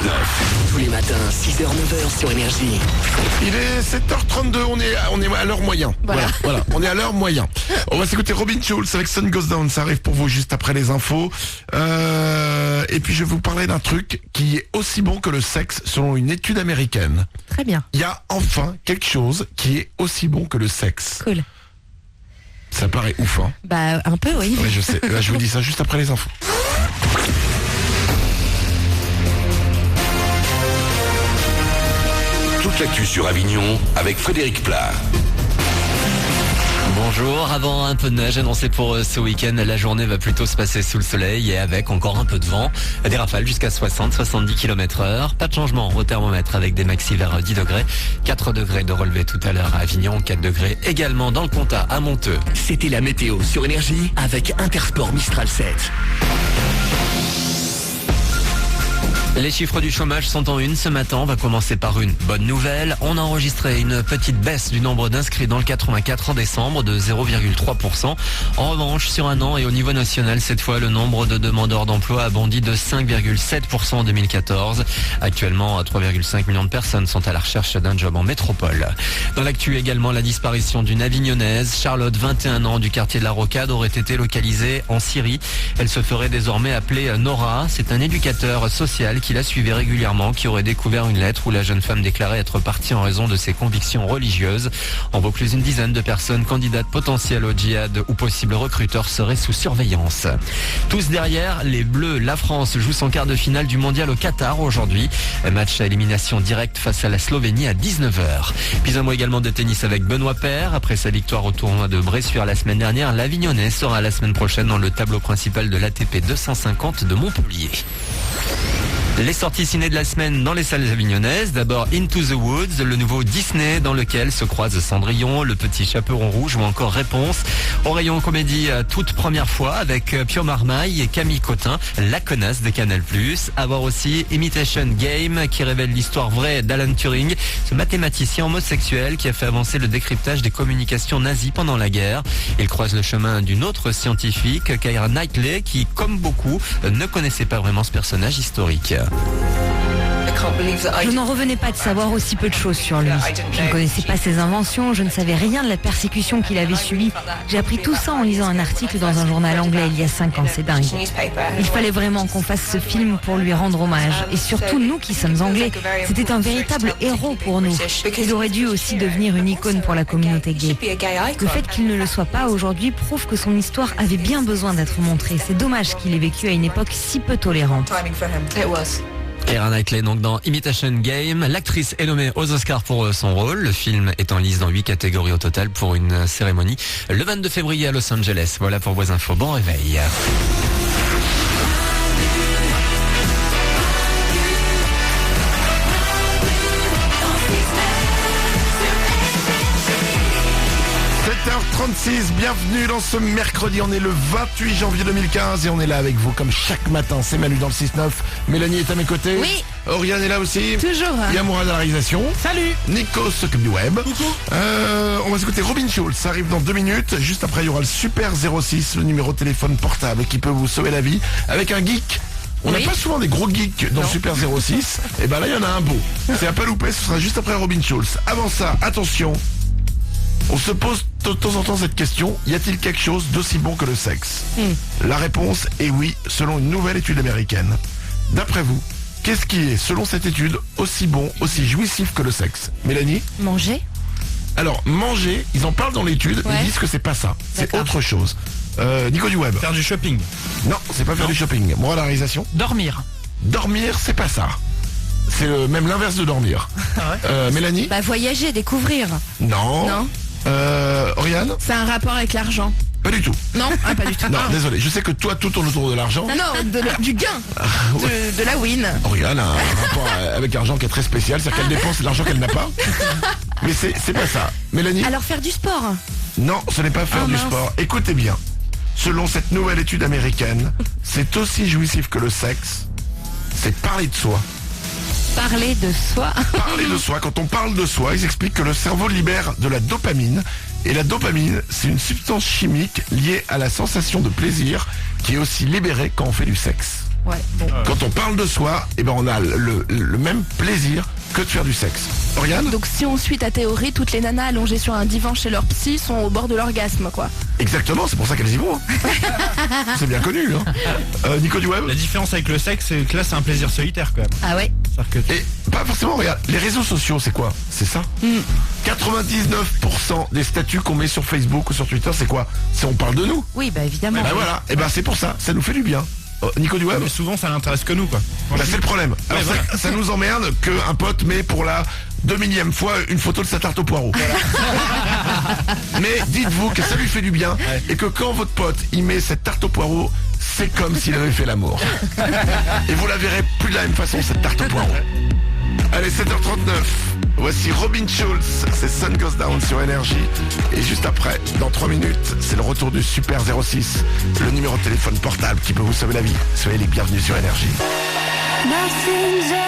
6-9. Tous les matins, 6h-9h sur Énergie. Il est 7h32, on est à l'heure moyen. Voilà, on est à l'heure moyen. On va s'écouter Robin Schulz avec Sun Goes Down, ça arrive pour vous juste après les infos. Et puis je vais vous parler d'un truc qui est aussi bon que le sexe selon une étude américaine. Très bien. Il y a enfin quelque chose qui est aussi bon que le sexe. Cool. Ça paraît ouf, hein? Bah, un peu, oui. Oui, je sais. Là, je vous dis ça juste après les infos. Toute l'actu sur Avignon avec Frédéric Plat. Bonjour, avant un peu de neige annoncé pour ce week-end, la journée va plutôt se passer sous le soleil et avec encore un peu de vent, des rafales jusqu'à 60-70 km/h. Pas de changement au thermomètre avec des maxi vers 10 degrés. 4 degrés de relevé tout à l'heure à Avignon, 4 degrés également dans le Comtat à Monteux. C'était la météo sur Énergie avec Intersport Mistral 7. Les chiffres du chômage sont en une ce matin. On va commencer par une bonne nouvelle. On a enregistré une petite baisse du nombre d'inscrits dans le 84 en décembre de 0,3%. En revanche, sur un an et au niveau national, cette fois, le nombre de demandeurs d'emploi a bondi de 5,7% en 2014. Actuellement, 3,5 millions de personnes sont à la recherche d'un job en métropole. Dans l'actu également, la disparition d'une Avignonnaise. Charlotte, 21 ans, du quartier de la Rocade, aurait été localisée en Syrie. Elle se ferait désormais appeler Nora. C'est un éducateur social qui la suivait régulièrement, qui aurait découvert une lettre où la jeune femme déclarait être partie en raison de ses convictions religieuses. En Vaucluse, une dizaine de personnes candidates potentielles au djihad ou possibles recruteurs seraient sous surveillance. Tous derrière les Bleus, la France joue son quart de finale du mondial au Qatar aujourd'hui. Match à élimination directe face à la Slovénie à 19h. Puis un mot également de tennis avec Benoît Paire. Après sa victoire au tournoi de Bressuire la semaine dernière, l'Avignonnais sera la semaine prochaine dans le tableau principal de l'ATP 250 de Montpellier. Les sorties ciné de la semaine dans les salles avignonnaises. D'abord Into the Woods, le nouveau Disney dans lequel se croisent Cendrillon, Le Petit Chaperon Rouge ou encore Réponse. Au rayon comédie, toute première fois avec Pio Marmaille et Camille Cotin, la connasse de Canal+. À voir aussi Imitation Game qui révèle l'histoire vraie d'Alan Turing, ce mathématicien homosexuel qui a fait avancer le décryptage des communications nazies pendant la guerre. Il croise le chemin d'une autre scientifique, Keira Knightley, qui, comme beaucoup, ne connaissait pas vraiment ce personnage historique. Je n'en revenais pas de savoir aussi peu de choses sur lui. Je ne connaissais pas ses inventions, je ne savais rien de la persécution qu'il avait subie. J'ai appris tout ça en lisant un article dans un journal anglais il y a 5 ans, c'est dingue. Il fallait vraiment qu'on fasse ce film pour lui rendre hommage. Et surtout nous qui sommes anglais, c'était un véritable héros pour nous. Il aurait dû aussi devenir une icône pour la communauté gay. Le fait qu'il ne le soit pas aujourd'hui prouve que son histoire avait bien besoin d'être montrée. C'est dommage qu'il ait vécu à une époque si peu tolérante. Keira Knightley donc dans Imitation Game. L'actrice est nommée aux Oscars pour son rôle. Le film est en lice dans 8 catégories au total pour une cérémonie le 22 février à Los Angeles. Voilà pour vos infos. Bon réveil. Bienvenue dans ce mercredi, on est le 28 janvier 2015 et on est là avec vous comme chaque matin. C'est Manu dans le 6-9, Mélanie est à mes côtés. Oui. Oriane est là aussi. Toujours. Il y a Mourad à la réalisation. Salut. Nico s'occupe du web. Coucou. On va s'écouter Robin Schulz, ça arrive dans 2 minutes. Juste après il y aura le Super 06, le numéro de téléphone portable qui peut vous sauver la vie avec un geek. On n'a pas souvent des gros geeks dans le Super 06. Et ben là il y en a un beau. C'est à pas louper, ce sera juste après Robin Schulz. Avant ça, attention. On se pose de temps en temps cette question, y a-t-il quelque chose d'aussi bon que le sexe? La réponse est oui, selon une nouvelle étude américaine. D'après vous, qu'est-ce qui est, selon cette étude, aussi bon, aussi jouissif que le sexe? Mélanie? Manger? Alors, manger, ils en parlent dans l'étude, mais ils disent que c'est pas ça. C'est autre chose. Nico du web. Faire du shopping. Non, c'est pas faire du shopping. Moi, la réalisation. Dormir. Dormir, c'est pas ça. C'est même l'inverse de dormir. Ah ouais. Mélanie? Bah voyager, découvrir. Non. Non. Oriane? C'est un rapport avec l'argent. Pas du tout. Non, pas du tout. Non, désolé. Je sais que toi, tout tourne autour de l'argent. Non, du gain. De la win. Oriane a un rapport avec l'argent qui est très spécial. C'est-à-dire qu'elle dépense l'argent qu'elle n'a pas. Mais c'est pas ça. Mélanie? Alors faire du sport. Non, ce n'est pas faire du sport. Écoutez bien. Selon cette nouvelle étude américaine, c'est aussi jouissif que le sexe. C'est parler de soi. Parler de soi. Parler de soi. Quand on parle de soi, ils expliquent que le cerveau libère de la dopamine. Et la dopamine, c'est une substance chimique liée à la sensation de plaisir qui est aussi libérée quand on fait du sexe. Ouais, bon. Quand on parle de soi, eh ben on a le même plaisir que de faire du sexe. Oriane ? Donc si on suit ta théorie, toutes les nanas allongées sur un divan chez leur psy sont au bord de l'orgasme, quoi. Exactement, c'est pour ça qu'elles y vont. C'est bien connu. Nico du Web ? La différence avec le sexe, c'est que là, c'est un plaisir solitaire quand même. Ah ouais. C'est-à-dire que Et pas forcément, regarde, les réseaux sociaux, c'est quoi ? C'est ça 99% des statuts qu'on met sur Facebook ou sur Twitter, c'est quoi ? C'est on parle de nous. Oui, bah évidemment. Ben voilà, et ben c'est pour ça, ça nous fait du bien. Nico du Web ? mais souvent, ça n'intéresse que nous, quoi. Bah, c'est le problème. Alors, Ouais, ça nous emmerde qu'un pote met pour la 2000e fois une photo de sa tarte au poireau. Mais dites-vous que ça lui fait du bien et que quand votre pote il met cette tarte au poireau, c'est comme s'il avait fait l'amour. Et vous la verrez plus de la même façon, cette tarte au poireau. Allez, 7h39. Voici Robin Schulz, c'est Sun Goes Down sur Énergie. Et juste après, dans 3 minutes, c'est le retour du Super 06, le numéro de téléphone portable qui peut vous sauver la vie. Soyez les bienvenus sur Énergie. Nothing's